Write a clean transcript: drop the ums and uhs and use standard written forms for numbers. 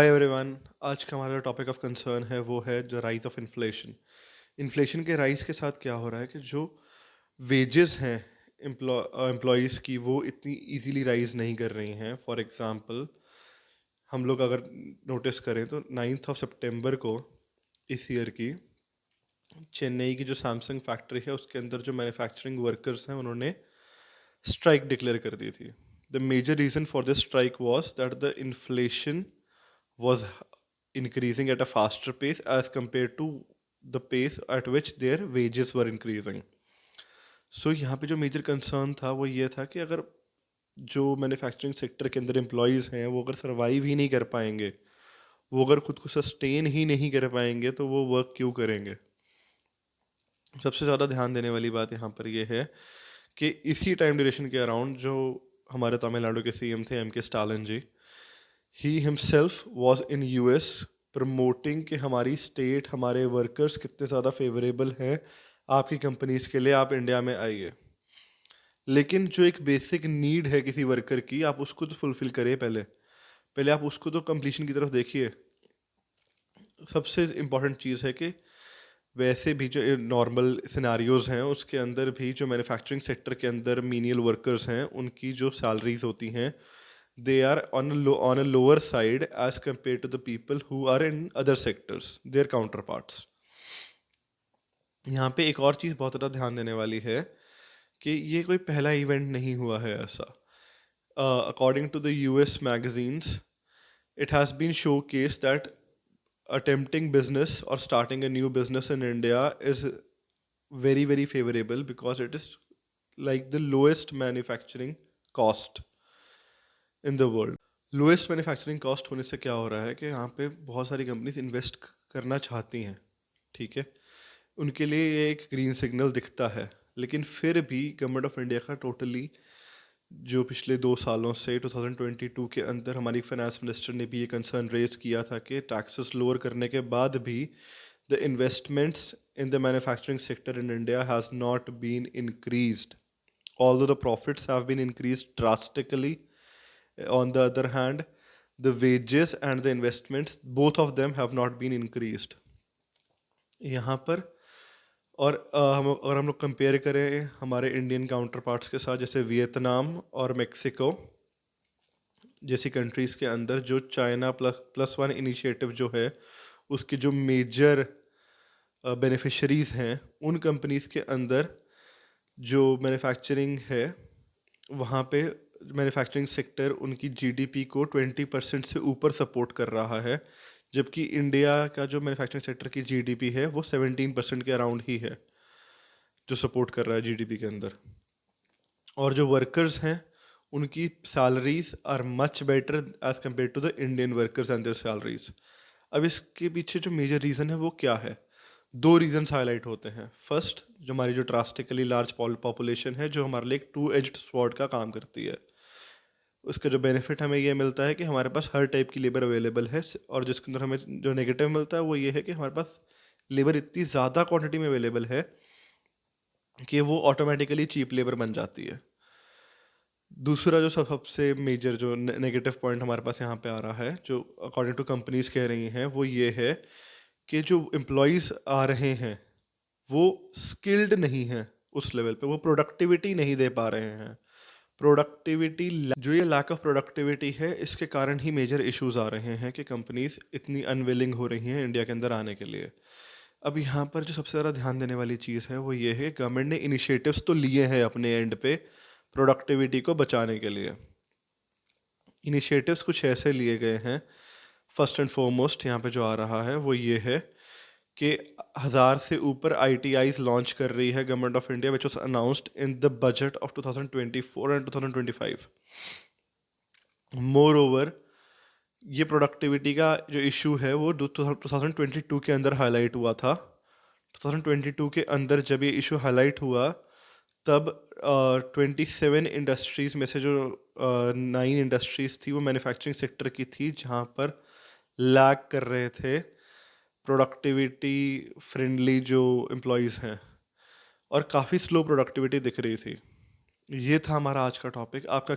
Hi everyone. आज का हमारा टॉपिक ऑफ कंसर्न है वो है the rise of inflation. Inflation के राइज के साथ क्या हो रहा है कि जो वेजेस हैं एम्प्लॉयज़ की वो इतनी इजीली राइज नहीं कर रही हैं। फॉर एग्जांपल हम लोग अगर नोटिस करें तो 9 सितंबर को इस ईयर की चेन्नई की जो सैमसंग फैक्ट्री है उसके अंदर जो मैन्युफैक्चरिंग वर्कर्स हैं उन्होंने स्ट्राइक डिक्लेयर कर दी थी। The major reason for this strike was that the inflation was increasing at a faster pace as compared to the pace at which their wages were increasing. So यहाँ पे जो major concern था वो ये था कि अगर जो मैन्युफैक्चरिंग सेक्टर के अंदर एम्प्लॉयज़ हैं वो अगर सर्वाइव ही नहीं कर पाएंगे, वो अगर खुद को सस्टेन ही नहीं कर पाएंगे तो वो वर्क क्यों करेंगे। सबसे ज़्यादा ध्यान देने वाली बात यहाँ पर ये है कि इसी टाइम ड्यूरेशन के अराउंड जो हमारे तमिलनाडु के सीएम थे M K Stalin ji, he himself was in US promoting कि हमारी स्टेट हमारे वर्कर्स कितने ज़्यादा फेवरेबल हैं आपकी कंपनीज के लिए, आप इंडिया में आइए। लेकिन जो एक बेसिक नीड है किसी वर्कर की, आप उसको तो फुलफिल करिए। पहले पहले आप उसको तो कंप्लीशन की तरफ देखिए। सबसे इम्पॉर्टेंट चीज़ है कि वैसे भी जो नॉर्मल सिनारियोज हैं उसके अंदर भी जो मैन्युफैक्चरिंग सेक्टर के अंदर मीनियल वर्कर्स हैं उनकी जो सैलरीज होती हैं they are on a lower side as compared to the people who are in other sectors, their counterparts. यहाँ पे एक और चीज़ बहुत ज़्यादा ध्यान देने वाली है कि ये कोई पहला इवेंट नहीं हुआ है ऐसा। According to the US magazines, it has been showcase that attempting business or starting a new business in India is very very favorable because it is like the lowest manufacturing cost in the world. Lowest manufacturing cost होने से क्या हो रहा है कि यहाँ पे बहुत सारी कंपनीज इन्वेस्ट करना चाहती हैं, ठीक है, उनके लिए ये एक ग्रीन सिग्नल दिखता है। लेकिन फिर भी गवर्नमेंट ऑफ इंडिया का टोटली जो पिछले 2 सालों से 2022 के अंदर हमारी फाइनेंस मिनिस्टर ने भी ये कंसर्न रेज किया था कि टैक्सेस लोअर करने के बाद भी the investments in the manufacturing sector in India has not been increased although the profits have been increased drastically. On the other hand, the wages and the investments, both of them have not been increased. यहाँ पर और अगर हम लोग compare करें हमारे Indian counter parts के साथ, जैसे वियतनाम और मेक्सिको जैसी कंट्रीज़ के अंदर जो चाइना प्लस वन इनिशिएटिव जो है उसके जो मेजर बेनिफिशरीज़ हैं, उन कंपनीज़ के अंदर जो मैन्युफैक्चरिंग है वहाँ पे मैन्युफैक्चरिंग सेक्टर उनकी जीडीपी को 20% से ऊपर सपोर्ट कर रहा है, जबकि इंडिया का जो मैन्युफैक्चरिंग सेक्टर की जीडीपी है वो 17% के अराउंड ही है जो सपोर्ट कर रहा है जीडीपी के अंदर। और जो वर्कर्स हैं उनकी salaries are much better as compared to the Indian workers and their salaries. अब इसके पीछे जो मेजर रीज़न है वो क्या है? दो रीजंस हाईलाइट होते हैं। फर्स्ट, जो हमारी जो ड्रास्टिकली लार्ज पॉपुलेशन है जो हमारे लिए एक टू एज्ड स्वॉर्ड का काम करती है। उसका जो बेनिफिट हमें ये मिलता है कि हमारे पास हर टाइप की लेबर अवेलेबल है, और जिसके अंदर हमें जो नेगेटिव मिलता है वो ये है कि हमारे पास लेबर इतनी ज़्यादा क्वांटिटी में अवेलेबल है कि वो ऑटोमेटिकली चीप लेबर बन जाती है। दूसरा जो सबसे मेजर जो नेगेटिव पॉइंट हमारे पास यहाँ पे आ रहा है, जो अकॉर्डिंग टू कंपनीज कह रही हैं, वो ये है कि जो एम्प्लॉयज़ आ रहे हैं वो स्किल्ड नहीं हैं उस लेवल पे, वो प्रोडक्टिविटी नहीं दे पा रहे हैं। प्रोडक्टिविटी जो ये लैक ऑफ प्रोडक्टिविटी है, इसके कारण ही मेजर इश्यूज आ रहे हैं कि कंपनीज इतनी अनविलिंग हो रही हैं इंडिया के अंदर आने के लिए। अब यहाँ पर जो सबसे ज़्यादा ध्यान देने वाली चीज़ है वो ये है, गवर्नमेंट ने इनिशिएटिव्स तो लिए हैं अपने एंड पे प्रोडक्टिविटी को बचाने के लिए। इनिशिएटिव्स कुछ ऐसे लिए गए हैं। फर्स्ट एंड फॉरमोस्ट यहाँ पे जो आ रहा है वो ये है कि 1000 से ऊपर आईटीआईज लॉन्च कर रही है government of India, which was announced in the budget of 2024 and 2025। More over, ये प्रोडक्टिविटी का जो इशू है वो 2022 के अंदर हाईलाइट हुआ था। 2022 के अंदर जब ये इशू हाईलाइट हुआ तब 27 इंडस्ट्रीज़ में से जो 9 इंडस्ट्रीज़ थी वो मैन्युफैक्चरिंग सेक्टर की थी जहाँ पर लैग कर रहे थे प्रोडक्टिविटी फ्रेंडली जो एम्प्लॉयज़ हैं, और काफ़ी स्लो प्रोडक्टिविटी दिख रही थी। ये था हमारा आज का टॉपिक। आपका